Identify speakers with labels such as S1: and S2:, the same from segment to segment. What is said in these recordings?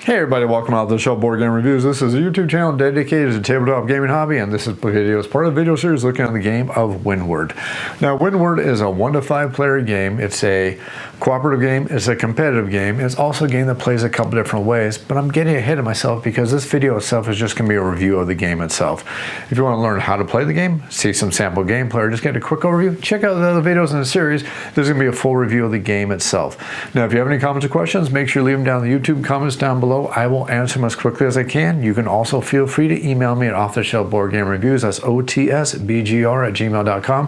S1: Hey everybody, welcome out to the show Board Game Reviews. This is a YouTube channel dedicated to the tabletop gaming hobby, and this video is part of the video series looking at the game of Windward. Now, Windward is a 1 to 5 player game. It's a cooperative game, it's a competitive game, it's also a game that plays a couple different ways, but I'm getting ahead of myself because this video itself is just going to be a review of the game itself. If you want to learn how to play the game, see some sample gameplay, or just get a quick overview, check out the other videos in the series. There's going to be a full review of the game itself. Now, if you have any comments or questions, make sure you leave them down in the YouTube comments down below. I will answer them as quickly as I can. You can also feel free to email me at offtheshelfboardgamereviews. That's otsbgr@gmail.com.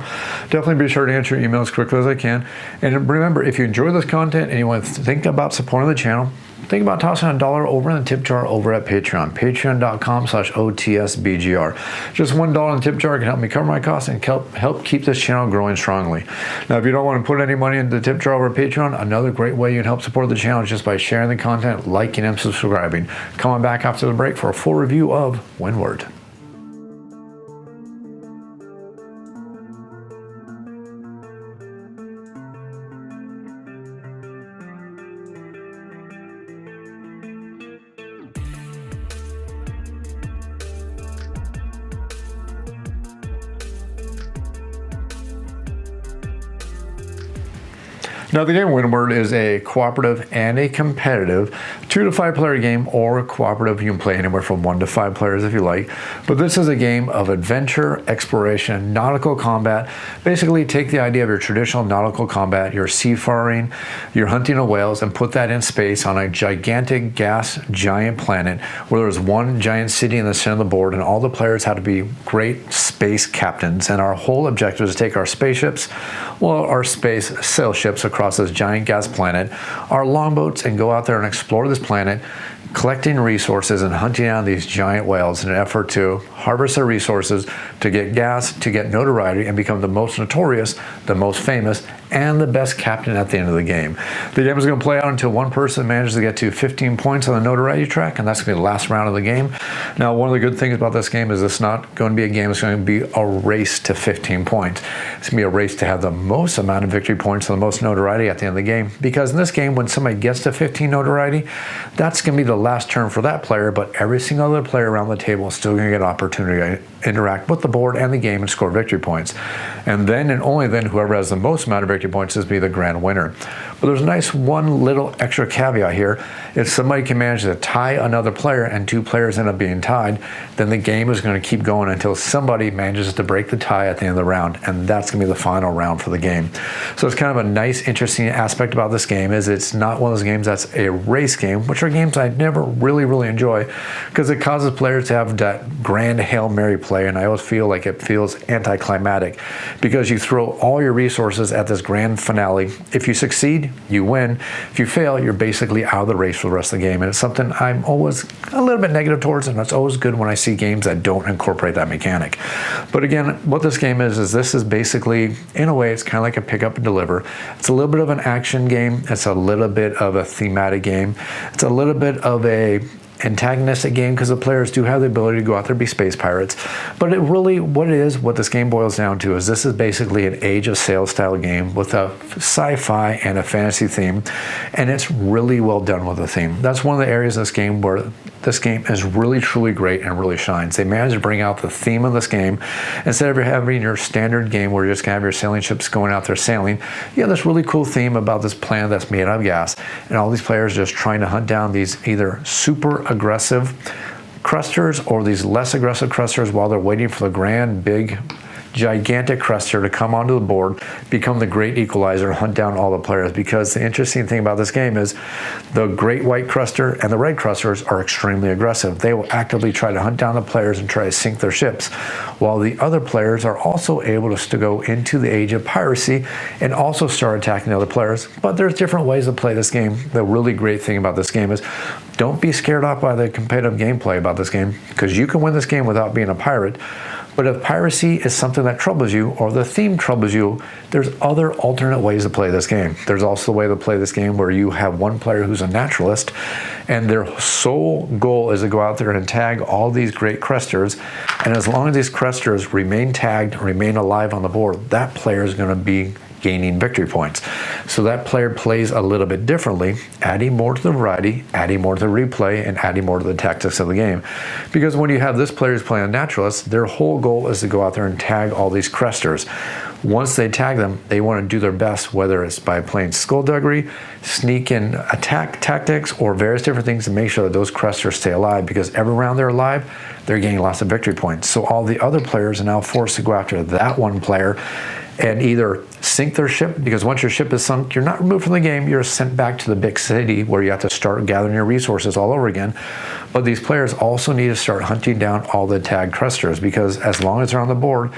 S1: Definitely be sure to answer your email as quickly as I can. And remember, if you enjoy this content and you want to think about supporting the channel, think about tossing $1 over in the tip jar over at Patreon. Patreon.com/OTSBGR. Just $1 in the tip jar can help me cover my costs and help keep this channel growing strongly. Now, if you don't want to put any money into the tip jar over at Patreon, another great way you can help support the channel is just by sharing the content, liking, and subscribing. Come on back after the break for a full review of Windward. Now, the game Windward is a cooperative and a competitive 2 to 5 player game, or cooperative. You can play anywhere from 1 to 5 players if you like. But this is a game of adventure, exploration, nautical combat. Basically, take the idea of your traditional nautical combat, your seafaring, your hunting of whales, and put that in space on a gigantic gas giant planet where there's one giant city in the center of the board, and all the players have to be great space captains. And our whole objective is to take our spaceships, well, our space sail ships across this giant gas planet, our longboats, and go out there and explore this planet, collecting resources and hunting down these giant whales in an effort to harvest their resources, to get gas, to get notoriety, and become the most notorious, the most famous, and the best captain at the end of the game. The game is going to play out until one person manages to get to 15 points on the notoriety track, and that's going to be the last round of the game. Now, one of the good things about this game is it's not going to be a game, it's going to be a race to 15 points. It's going to be a race to have the most amount of victory points and the most notoriety at the end of the game, because in this game, when somebody gets to 15 notoriety, that's going to be the last turn for that player, but every single other player around the table is still going to get an opportunity to interact with the board and the game and score victory points. And then and only then, whoever has the most amount of victory points is be the grand winner. But there's a nice one little extra caveat here. If somebody can manage to tie another player and 2 players end up being tied, then the game is going to keep going until somebody manages to break the tie at the end of the round, and that's going to be the final round for the game. So it's kind of a nice, interesting aspect about this game is it's not one of those games that's a race game, which are games I never really enjoy, because it causes players to have that grand Hail Mary play, and I always feel like it feels anticlimactic because you throw all your resources at this grand finale. If you succeed, you win. If you fail, you're basically out of the race for the rest of the game, and it's something I'm always a little bit negative towards, and it's always good when I see games that don't incorporate that mechanic. But again, what this game is this is basically, in a way, it's kind of like a pick up and deliver. It's a little bit of an action game. It's a little bit of a thematic game. It's a little bit of a antagonistic game because the players do have the ability to go out there and be space pirates. But it really, what this game boils down to is this is basically an Age of Sail style game with a sci-fi and a fantasy theme, and it's really well done with the theme. That's one of the areas of this game where this game is really truly great and really shines. They managed to bring out the theme of this game. Instead of having your standard game where you're just gonna have your sailing ships going out there sailing, you have this really cool theme about this planet that's made out of gas, and all these players just trying to hunt down these either super aggressive Cresters or these less aggressive Cresters while they're waiting for the grand, big, gigantic Crester to come onto the board, become the great equalizer, and hunt down all the players. Because the interesting thing about this game is the great white Crester and the red Cresters are extremely aggressive. They will actively try to hunt down the players and try to sink their ships, while the other players are also able to go into the age of piracy and also start attacking the other players. But there's different ways to play this game. The really great thing about this game is don't be scared off by the competitive gameplay about this game, because you can win this game without being a pirate. But if piracy is something that troubles you, or the theme troubles you, there's other alternate ways to play this game. There's also the way to play this game where you have one player who's a naturalist, and their sole goal is to go out there and tag all these great Cresters. And as long as these Cresters remain tagged, remain alive on the board, that player is going to be gaining victory points. So that player plays a little bit differently, adding more to the variety, adding more to the replay, and adding more to the tactics of the game. Because when you have this players playing on naturalists, their whole goal is to go out there and tag all these Cresters. Once they tag them, they want to do their best, whether it's by playing skullduggery, sneak in attack tactics, or various different things to make sure that those Cresters stay alive, because every round they're alive, they're gaining lots of victory points. So all the other players are now forced to go after that one player and either sink their ship, because once your ship is sunk, you're not removed from the game, you're sent back to the big city where you have to start gathering your resources all over again. But these players also need to start hunting down all the tagged Cresters, because as long as they're on the board,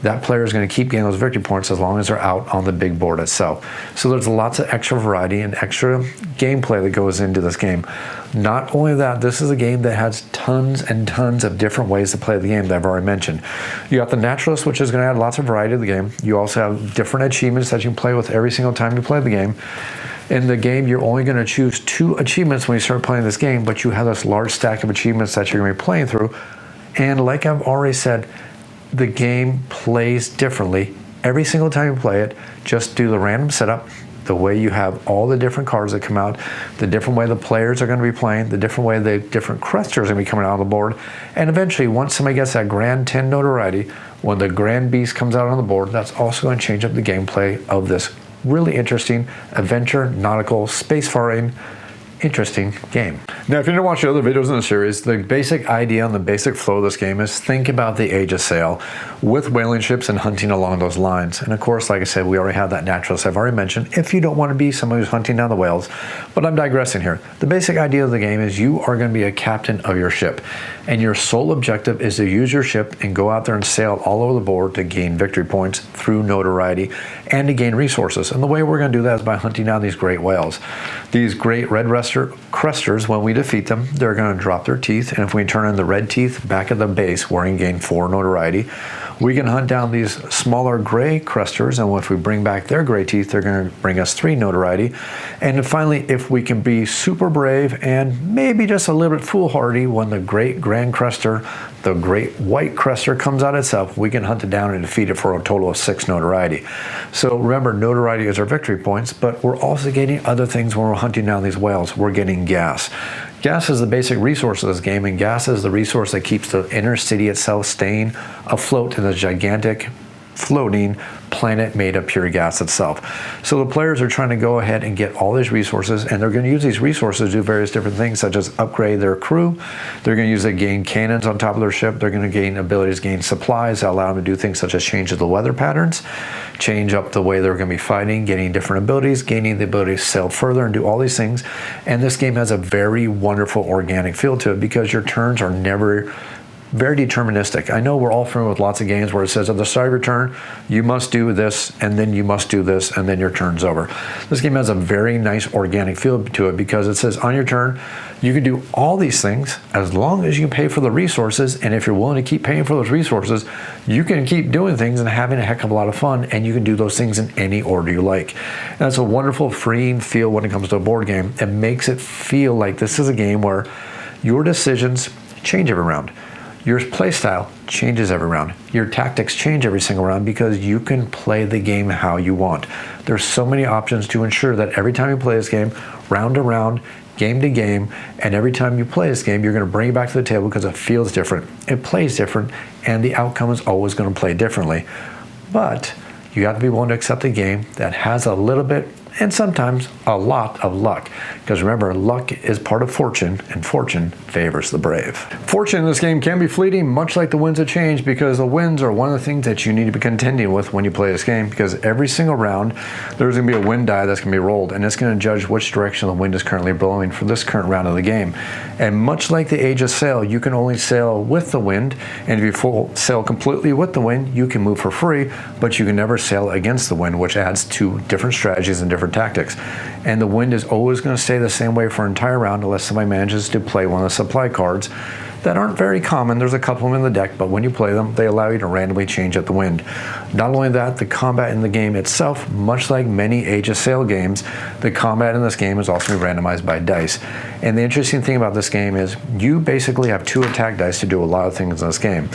S1: that player is going to keep getting those victory points as long as they're out on the big board itself. So there's lots of extra variety and extra gameplay that goes into this game. Not only that, this is a game that has tons and tons of different ways to play the game that I've already mentioned. You got the naturalist, which is going to add lots of variety to the game. You also have different achievements that you can play with every single time you play the game. In the game, you're only going to choose 2 achievements when you start playing this game, but you have this large stack of achievements that you're going to be playing through. And like I've already said, the game plays differently every single time you play it. Just do the random setup, the way you have all the different cards that come out, the different way the players are going to be playing, the different way the different Cresters are going to be coming out on the board, and eventually once somebody gets that grand 10 notoriety, when the grand beast comes out on the board, that's also going to change up the gameplay of this really interesting adventure, nautical, spacefaring, interesting game. Now, if you didn't watch the other videos in the series, the basic idea and the basic flow of this game is think about the Age of Sail with whaling ships and hunting along those lines. And of course, like I said, we already have that naturalist I've already mentioned, if you don't want to be someone who's hunting down the whales. But I'm digressing here. The basic idea of the game is you are going to be a captain of your ship, and your sole objective is to use your ship and go out there and sail all over the board to gain victory points through notoriety and to gain resources. And the way we're going to do that is by hunting down these great whales. These great red Cresters, when we defeat them, they're going to drop their teeth, and if we turn in the red teeth back at the base where we can gain 4 notoriety, we can hunt down these smaller gray Cresters, and if we bring back their gray teeth, they're going to bring us 3 notoriety. And then finally, if we can be super brave and maybe just a little bit foolhardy, when the great grand Crester, the great white Crester, comes out itself, we can hunt it down and defeat it for a total of 6 notoriety. So remember, notoriety is our victory points, but we're also getting other things when we're hunting down these whales. We're getting gas. Gas is the basic resource of this game, and gas is the resource that keeps the inner city itself staying afloat in the gigantic floating planet made of pure gas itself. So the players are trying to go ahead and get all these resources, and they're going to use these resources to do various different things, such as upgrade their crew. They're going to use it to gain cannons on top of their ship. They're going to gain abilities to gain supplies that allow them to do things such as change the weather patterns, change up the way they're going to be fighting, getting different abilities, gaining the ability to sail further and do all these things. And this game has a very wonderful organic feel to it, because your turns are never very deterministic. I know we're all familiar with lots of games where it says at the start of your turn, you must do this, and then you must do this, and then your turn's over. This game has a very nice organic feel to it, because it says on your turn, you can do all these things as long as you pay for the resources, and if you're willing to keep paying for those resources, you can keep doing things and having a heck of a lot of fun, and you can do those things in any order you like. And that's a wonderful freeing feel when it comes to a board game. It makes it feel like this is a game where your decisions change every round. Your play style changes every round. Your tactics change every single round, because you can play the game how you want. There's so many options to ensure that every time you play this game, round to round, game to game, and every time you play this game, you're going to bring it back to the table because it feels different, it plays different, and the outcome is always going to play differently. But you have to be willing to accept a game that has a little bit, and sometimes a lot, of luck. Because remember, luck is part of fortune, and fortune favors the brave. Fortune in this game can be fleeting, much like the winds of change, because the winds are one of the things that you need to be contending with when you play this game, because every single round, there's going to be a wind die that's going to be rolled, and it's going to judge which direction the wind is currently blowing for this current round of the game. And much like the Age of Sail, you can only sail with the wind, and if you sail completely with the wind, you can move for free, but you can never sail against the wind, which adds to different strategies and different tactics. And the wind is always going to stay the same way for an entire round, unless somebody manages to play one of the supply cards that aren't very common. There's a couple of them in the deck, but when you play them, they allow you to randomly change up the wind. Not only that, the combat in the game itself, much like many Age of Sail games, the combat in this game is also randomized by dice. And the interesting thing about this game is you basically have 2 attack dice to do a lot of things in this game.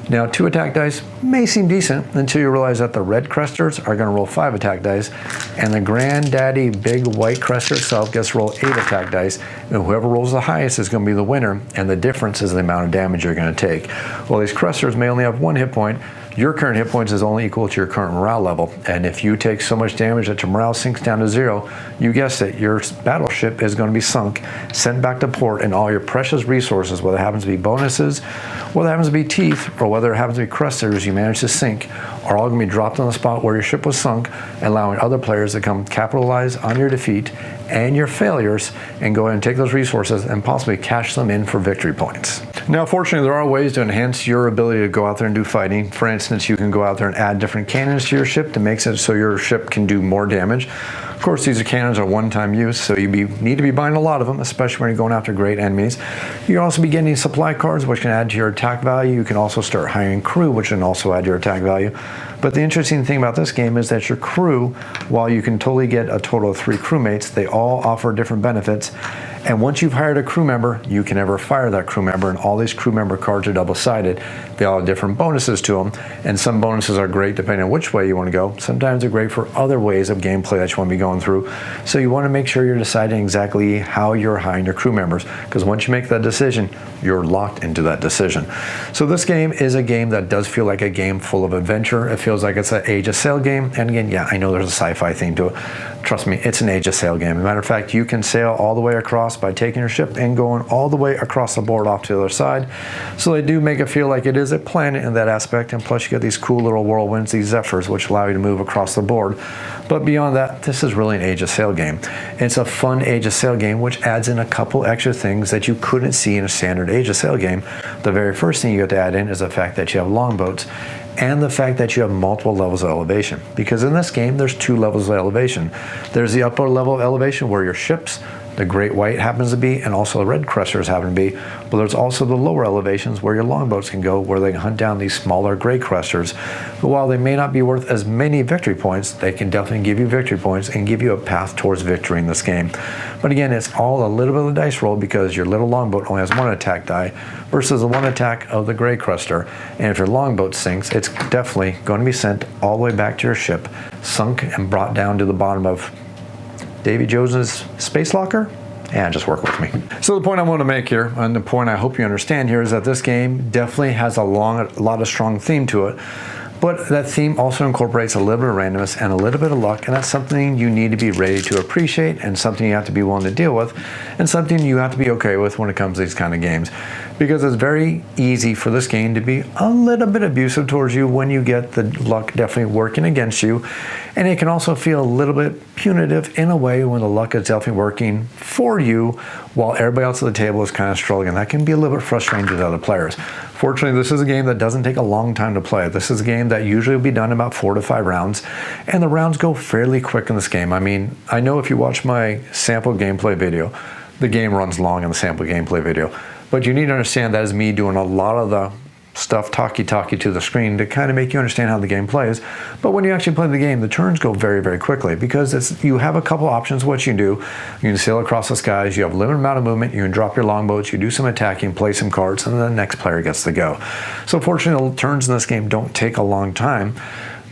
S1: Now, 2 attack dice may seem decent until you realize that the red Cresters are going to roll 5 attack dice, and the granddaddy big white Crester itself gets to roll 8 attack dice, and whoever rolls the highest is going to be the winner, and the difference is the amount of damage you're going to take. Well, these Cresters may only have 1 hit point. Your current hit points is only equal to your current morale level, and if you take so much damage that your morale sinks down to 0, you guessed it, your battleship is going to be sunk, sent back to port, and all your precious resources, whether it happens to be bonuses, whether it happens to be teeth, or whether it happens to be Cresters you managed to sink, are all going to be dropped on the spot where your ship was sunk, allowing other players to come capitalize on your defeat and your failures and go ahead and take those resources and possibly cash them in for victory points. Now, fortunately, there are ways to enhance your ability to go out there and do fighting. For instance, you can go out there and add different cannons to your ship to make it so your ship can do more damage. Of course, these cannons are one-time use, so you need to be buying a lot of them, especially when you're going after great enemies. You can also be getting supply cards, which can add to your attack value. You can also start hiring crew, which can also add to your attack value. But the interesting thing about this game is that your crew, while you can totally get a total of 3 crewmates, they all offer different benefits. And once you've hired a crew member, you can never fire that crew member, and all these crew member cards are double-sided. They all have different bonuses to them, and some bonuses are great depending on which way you want to go. Sometimes they're great for other ways of gameplay that you want to be going through. So you want to make sure you're deciding exactly how you're hiring your crew members, because once you make that decision, you're locked into that decision. So this game is a game that does feel like a game full of adventure. It feels like it's an Age of Sail game, and again, yeah, I know there's a sci-fi theme to it. Trust me, it's an Age of Sail game. As a matter of fact, you can sail all the way across by taking your ship and going all the way across the board off to the other side. So they do make it feel like it is a planet in that aspect, and plus you get these cool little whirlwinds, these zephyrs, which allow you to move across the board. But beyond that, this is really an Age of Sail game. It's a fun Age of Sail game, which adds in a couple extra things that you couldn't see in a standard Age of Sail game. The very first thing you get to add in is the fact that you have longboats, and the fact that you have multiple levels of elevation. Because in this game, there's 2 levels of elevation. There's the upper level of elevation where your ships, the Great White happens to be, and also the Red Cresters happen to be. But there's also the lower elevations where your longboats can go, where they can hunt down these smaller Gray Cresters. But while they may not be worth as many victory points, they can definitely give you victory points and give you a path towards victory in this game. But again, it's all a little bit of a dice roll, because your little longboat only has 1 attack die versus the 1 attack of the Gray Crester. And if your longboat sinks, it's definitely going to be sent all the way back to your ship, sunk and brought down to the bottom of Davy Jones's space locker, and just work with me. So the point I want to make here, and the point I hope you understand here, is that this game definitely has a lot of strong theme to it. But that theme also incorporates a little bit of randomness and a little bit of luck, and that's something you need to be ready to appreciate, and something you have to be willing to deal with, and something you have to be okay with when it comes to these kind of games. Because it's very easy for this game to be a little bit abusive towards you when you get the luck definitely working against you. And it can also feel a little bit punitive in a way when the luck is definitely working for you while everybody else at the table is kind of struggling. That can be a little bit frustrating to the other players. Fortunately, this is a game that doesn't take a long time to play. This is a game that usually will be done in about 4 to 5 rounds, and the rounds go fairly quick in this game. I mean, I know if you watch my sample gameplay video, the game runs long in the sample gameplay video, but you need to understand that is me doing a lot of the stuff talkie to the screen to kind of make you understand how the game plays. But when you actually play the game, the turns go very, very quickly, because you have a couple options what you can do. You can sail across the skies, you have a limited amount of movement, you can drop your longboats, you do some attacking, play some cards, and then the next player gets to go. So fortunately, the turns in this game don't take a long time,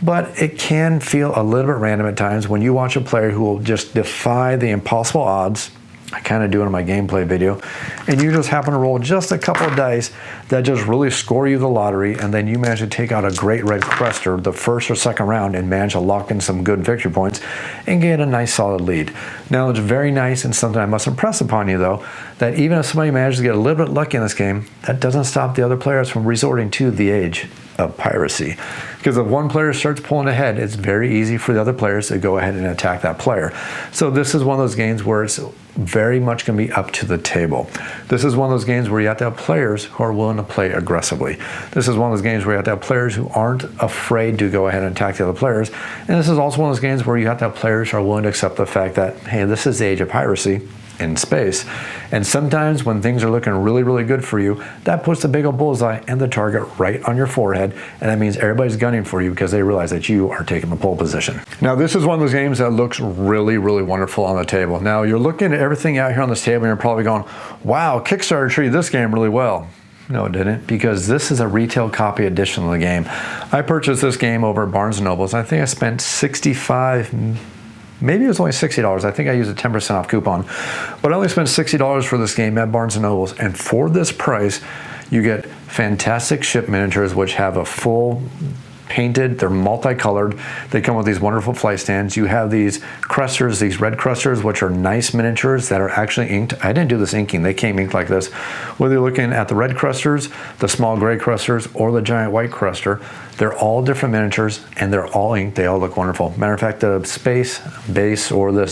S1: but it can feel a little bit random at times when you watch a player who will just defy the impossible odds. I kind of do it in my gameplay video, and you just happen to roll just a couple of dice that just really score you the lottery, and then you manage to take out a great Red Crester the first or second round and manage to lock in some good victory points and get a nice solid lead. Now, it's very nice, and something I must impress upon you though, that even if somebody manages to get a little bit lucky in this game, that doesn't stop the other players from resorting to the age of piracy. Because if one player starts pulling ahead, it's very easy for the other players to go ahead and attack that player. So this is one of those games where it's very much going to be up to the table. This is one of those games where you have to have players who are willing to play aggressively. This is one of those games where you have to have players who aren't afraid to go ahead and attack the other players. And this is also one of those games where you have to have players who are willing to accept the fact that, hey, this is the age of piracy in space. And sometimes when things are looking really, really good for you, that puts the big old bullseye and the target right on your forehead. And that means everybody's gunning for you because they realize that you are taking the pole position. Now, this is one of those games that looks really, really wonderful on the table. Now, you're looking at everything out here on this table and you're probably going, wow, Kickstarter treated this game really well. No, it didn't, because this is a retail copy edition of the game. I purchased this game over at Barnes & Nobles. I think I spent $65, maybe it was only $60. I think I used a 10% off coupon. But I only spent $60 for this game at Barnes & Nobles. And for this price, you get fantastic ship miniatures, which have a full painted, they're multicolored. They come with these wonderful flight stands. You have these Cresters, these red Cresters, which are nice miniatures that are actually inked. I didn't do this inking, they came inked like this. Whether you're looking at the red Cresters, the small gray Cresters, or the giant white Crester, they're all different miniatures and they're all inked. They all look wonderful. Matter of fact, the space base or the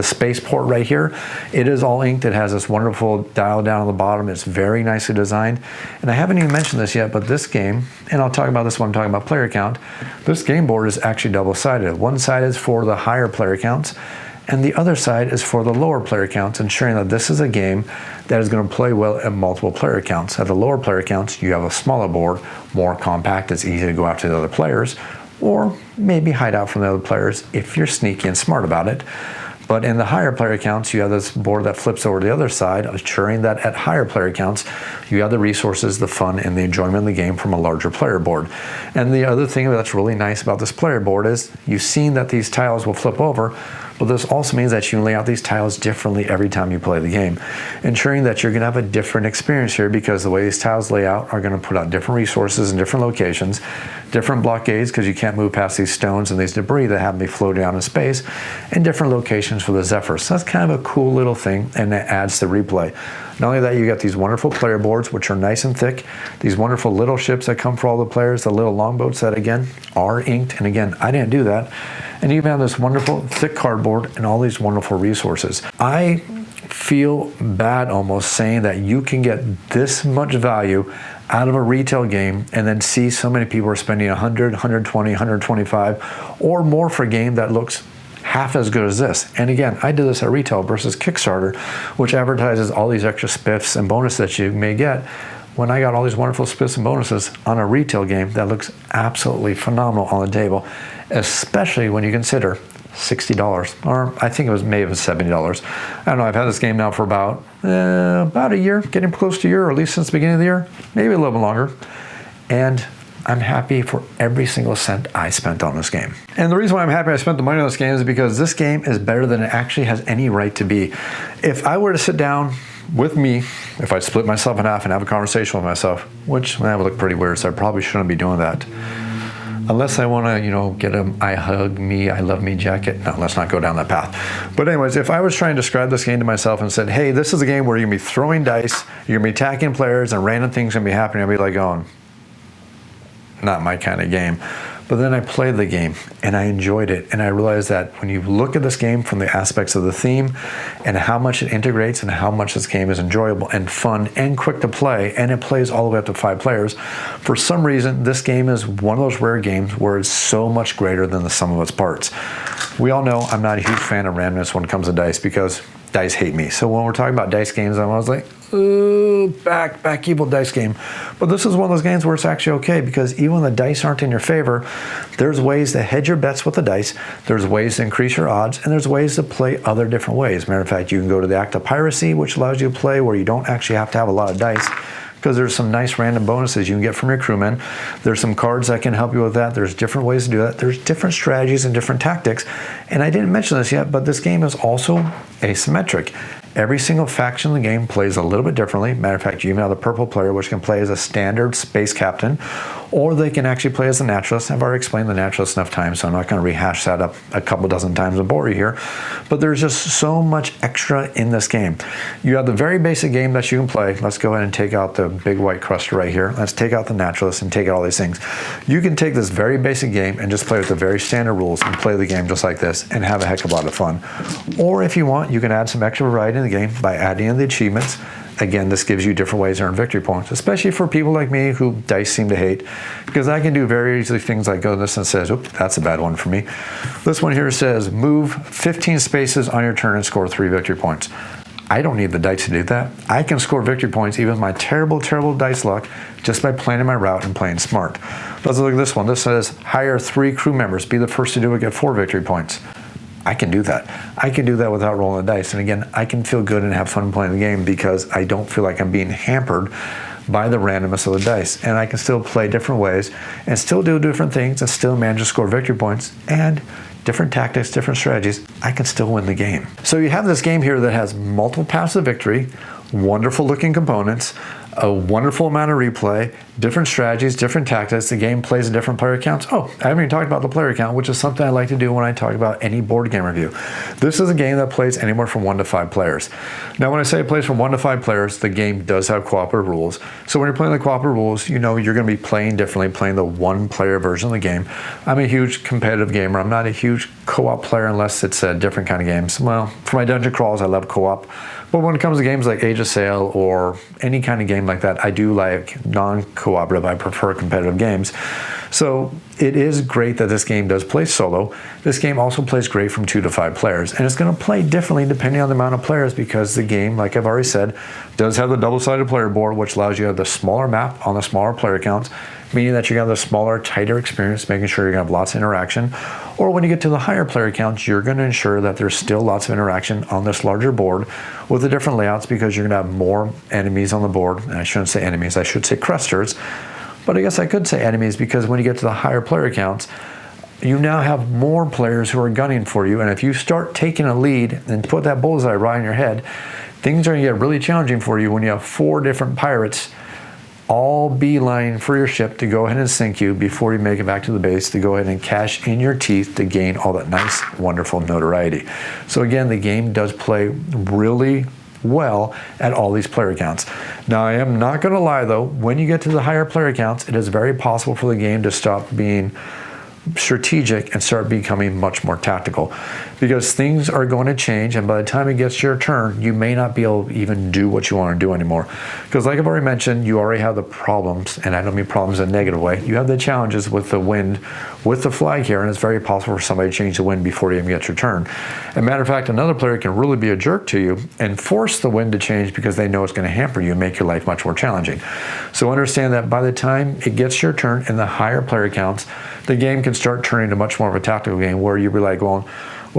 S1: space port right here, it is all inked. It has this wonderful dial down on the bottom. It's very nicely designed. And I haven't even mentioned this yet, but this game, and I'll talk about this when I'm talking about player count, this game board is actually double-sided. One side is for the higher player counts, and the other side is for the lower player counts, ensuring that this is a game that is going to play well at multiple player counts. At the lower player counts, you have a smaller board, more compact, it's easy to go after the other players, or maybe hide out from the other players if you're sneaky and smart about it. But in the higher player counts, you have this board that flips over to the other side, ensuring that at higher player counts, you have the resources, the fun, and the enjoyment of the game from a larger player board. And the other thing that's really nice about this player board is you've seen that these tiles will flip over, but this also means that you can lay out these tiles differently every time you play the game, ensuring that you're going to have a different experience here because the way these tiles lay out are going to put out different resources in different locations, different blockades because you can't move past these stones and these debris that happen to be floating out in space, and different locations for the Zephyrs. So that's kind of a cool little thing, and it adds to replay. Not only that, you got these wonderful player boards, which are nice and thick, these wonderful little ships that come for all the players, the little longboats that, again, are inked. And again, I didn't do that. And you even have this wonderful thick cardboard and all these wonderful resources. I feel bad almost saying that you can get this much value out of a retail game and then see so many people are spending 100, 120, 125 or more for a game that looks half as good as this. And again, I did this at retail versus Kickstarter, which advertises all these extra spiffs and bonuses that you may get, when I got all these wonderful spiffs and bonuses on a retail game that looks absolutely phenomenal on the table, especially when you consider $60, or I think it was maybe $70. I don't know, I've had this game now for about a year, getting close to a year, or at least since the beginning of the year, maybe a little bit longer. And I'm happy for every single cent I spent on this game. And the reason why I'm happy I spent the money on this game is because this game is better than it actually has any right to be. If I were to sit down with me, if I split myself in half and have a conversation with myself, which that would look pretty weird, so I probably shouldn't be doing that. Unless I want to, get a I hug me, I love me jacket. No, let's not go down that path. But anyways, if I was trying to describe this game to myself and said, hey, this is a game where you're going to be throwing dice, you're going to be attacking players, and random things are going to be happening, I'd be like going, not my kind of game. But then I played the game and I enjoyed it, and I realized that when you look at this game from the aspects of the theme and how much it integrates and how much this game is enjoyable and fun and quick to play, and it plays all the way up to 5 players, for some reason this game is one of those rare games where it's so much greater than the sum of its parts. We all know I'm not a huge fan of randomness when it comes to dice because dice hate me. So when we're talking about dice games, I was like, ooh, back evil dice game. But this is one of those games where it's actually okay, because even when the dice aren't in your favor, there's ways to hedge your bets with the dice, there's ways to increase your odds, and there's ways to play other different ways. Matter of fact, you can go to the act of piracy, which allows you to play where you don't actually have to have a lot of dice, because there's some nice random bonuses you can get from your crewmen. There's some cards that can help you with that. There's different ways to do that. There's different strategies and different tactics. And I didn't mention this yet, but this game is also asymmetric. Every single faction in the game plays a little bit differently. Matter of fact, you even have the purple player, which can play as a standard space captain, or they can actually play as a naturalist. I've already explained the naturalist enough times, so I'm not going to rehash that up a couple dozen times and bore you here. But there's just so much extra in this game. You have the very basic game that you can play. Let's go ahead and take out the big white Crester right here. Let's take out the naturalist and take out all these things. You can take this very basic game and just play with the very standard rules and play the game just like this and have a heck of a lot of fun. Or if you want, you can add some extra variety in the game by adding in the achievements. Again, this gives you different ways to earn victory points, especially for people like me who dice seem to hate, because I can do very easily things like go to this and says, oops, that's a bad one for me. This one here says move 15 spaces on your turn and score 3 victory points. I don't need the dice to do that. I can score victory points even with my terrible, terrible dice luck just by planning my route and playing smart. Let's look at this one. This says hire 3 crew members, be the first to do it, get 4 victory points. I can do that. I can do that without rolling the dice. And again, I can feel good and have fun playing the game because I don't feel like I'm being hampered by the randomness of the dice. And I can still play different ways and still do different things and still manage to score victory points and different tactics, different strategies. I can still win the game. So you have this game here that has multiple paths of victory, wonderful looking components, a wonderful amount of replay, different strategies, different tactics. The game plays in different player counts. Oh, I haven't even talked about the player count, which is something I like to do when I talk about any board game review. This is a game that plays anywhere from 1 to 5 players. Now, when I say it plays from 1 to 5 players, the game does have cooperative rules. So when you're playing the cooperative rules, you know you're going to be playing differently, playing the one-player version of the game. I'm a huge competitive gamer. I'm not a huge co-op player unless it's a different kind of games. Well, for my dungeon crawls, I love co-op. But when it comes to games like Age of Sail or any kind of game like that, I do like non-cooperative. I prefer competitive games. So it is great that this game does play solo. This game also plays great from 2 to 5 players. And it's going to play differently depending on the amount of players because the game, like I've already said, does have the double-sided player board, which allows you to have the smaller map on the smaller player counts, meaning that you're going to have the smaller, tighter experience, making sure you're going to have lots of interaction. Or when you get to the higher player counts, you're going to ensure that there's still lots of interaction on this larger board with the different layouts because you're going to have more enemies on the board. And I shouldn't say enemies, I should say Cresters. But I guess I could say enemies because when you get to the higher player counts, you now have more players who are gunning for you. And if you start taking a lead and put that bullseye right in your head, things are going to get really challenging for you when you have 4 different pirates all beeline for your ship to go ahead and sink you before you make it back to the base, to go ahead and cash in your teeth to gain all that nice, wonderful notoriety. So again, the game does play really well at all these player counts. Now, I am not going to lie though, when you get to the higher player counts, it is very possible for the game to stop being strategic and start becoming much more tactical because things are going to change, and by the time it gets your turn, you may not be able to even do what you want to do anymore. Because like I've already mentioned, you already have the problems, and I don't mean problems in a negative way. You have the challenges with the wind, with the flag here, and it's very possible for somebody to change the wind before you even get your turn. As a matter of fact, another player can really be a jerk to you and force the wind to change because they know it's going to hamper you and make your life much more challenging. So understand that by the time it gets your turn in the higher player counts, the game can start turning to much more of a tactical game where you'll be like, well,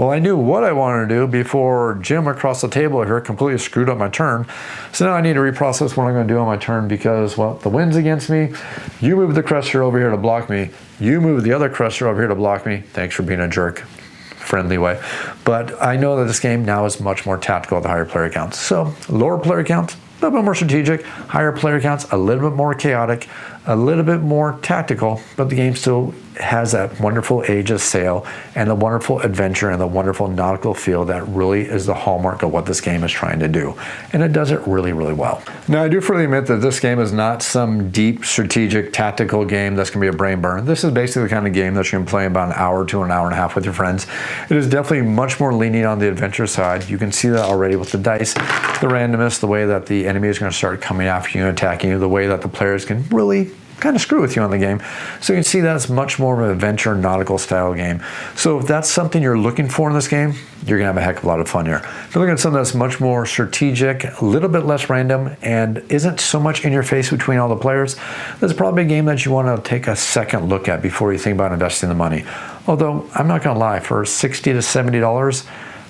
S1: I knew what I wanted to do before Jim across the table here completely screwed up my turn. So now I need to reprocess what I'm going to do on my turn because, well, the wind's against me. You move the Crester over here to block me. You move the other Crester over here to block me. Thanks for being a jerk. Friendly way. But I know that this game now is much more tactical at the higher player counts. So lower player counts, a little bit more strategic. Higher player counts, a little bit more chaotic, a little bit more tactical, but the game still has that wonderful Age of Sail and the wonderful adventure and the wonderful nautical feel that really is the hallmark of what this game is trying to do. And it does it really, really well. Now, I do freely admit that this game is not some deep strategic tactical game that's going to be a brain burn. This is basically the kind of game that you can play about an hour to an hour and a half with your friends. It is definitely much more leaning on the adventure side. You can see that already with the dice, the randomness, the way that the enemy is going to start coming after you and attacking you, the way that the players can really kind of screw with you on the game. So you can see that it's much more of an adventure nautical style game. So if that's something you're looking for in this game, you're gonna have a heck of a lot of fun here. If you're looking at something that's much more strategic, a little bit less random, and isn't so much in your face between all the players, this is probably a game that you want to take a second look at before you think about investing the money. Although, I'm not gonna lie, for $60 to $70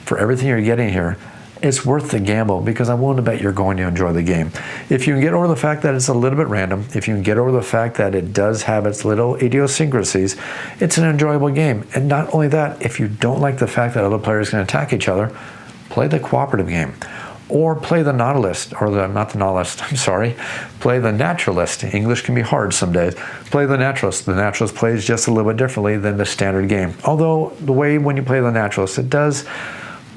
S1: for everything you're getting here, it's worth the gamble because I'm willing to bet you're going to enjoy the game. If you can get over the fact that it's a little bit random, if you can get over the fact that it does have its little idiosyncrasies, it's an enjoyable game. And not only that, if you don't like the fact that other players can attack each other, play the cooperative game. Or play the Nautilus, or not the Nautilus, I'm sorry, play the Naturalist. English can be hard some days. Play the Naturalist. The Naturalist plays just a little bit differently than the standard game. Although the way when you play the Naturalist, it does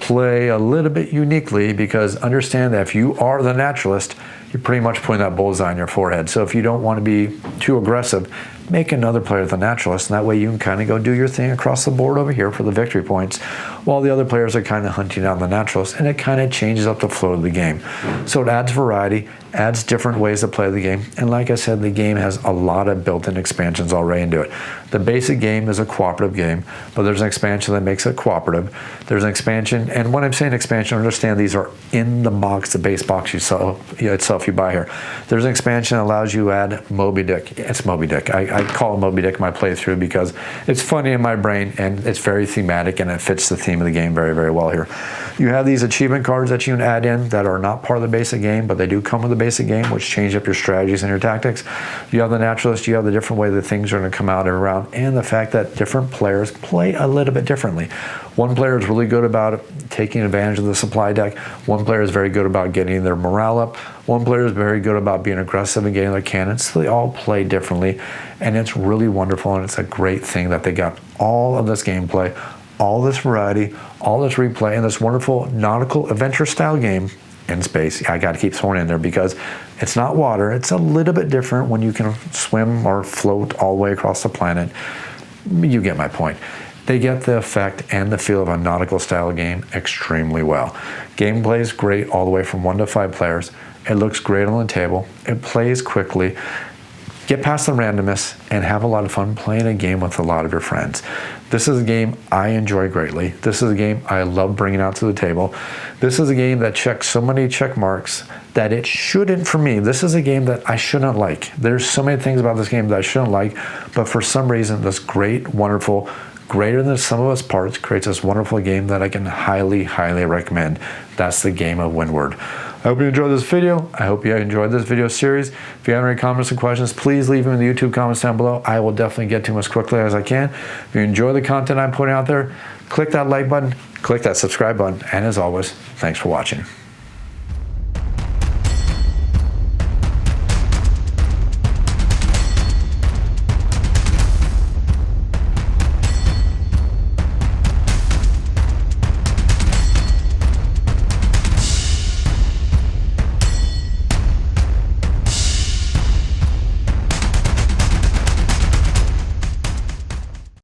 S1: play a little bit uniquely because understand that if you are the naturalist, you're pretty much putting that bullseye on your forehead. So if you don't want to be too aggressive, make another player the naturalist, and that way you can kind of go do your thing across the board over here for the victory points, while the other players are kind of hunting down the naturalist, and it kind of changes up the flow of the game. So it adds variety, adds different ways to play the game, and like I said, the game has a lot of built-in expansions already into it. The basic game is a cooperative game, but there's an expansion that makes it cooperative. There's an expansion, and when I'm saying expansion, understand these are in the box, the base box itself stuff you buy here. There's an expansion that allows you to add Moby Dick. It's Moby Dick. I call it Moby Dick in my playthrough because it's funny in my brain and it's very thematic and it fits the theme of the game very, very well here. You have these achievement cards that you can add in that are not part of the basic game, but they do come with the basic game, which change up your strategies and your tactics. You have the naturalist, you have the different way that things are going to come out every round, and the fact that different players play a little bit differently. One player is really good about taking advantage of the supply deck. One player is very good about getting their morale up. One player is very good about being aggressive and getting their cannons. So they all play differently, and it's really wonderful, and it's a great thing that they got all of this gameplay, all this variety, all this replay, and this wonderful nautical adventure style game in space. I got to keep throwing it in there because it's not water. It's a little bit different when you can swim or float all the way across the planet. You get my point. They get the effect and the feel of a nautical style game extremely well. Gameplay is great all the way from 1 to 5 players. It looks great on the table. It plays quickly. Get past the randomness and have a lot of fun playing a game with a lot of your friends. This is a game I enjoy greatly. This is a game I love bringing out to the table. This is a game that checks so many check marks that it shouldn't for me. This is a game that I shouldn't like. There's so many things about this game that I shouldn't like, but for some reason, this great, wonderful, greater than the sum of its parts creates this wonderful game that I can highly, highly recommend. That's the game of Windward. I hope you enjoyed this video. I hope you enjoyed this video series. If you have any comments or questions, please leave them in the YouTube comments down below. I will definitely get to them as quickly as I can. If you enjoy the content I'm putting out there, click that like button, click that subscribe button, and as always, thanks for watching.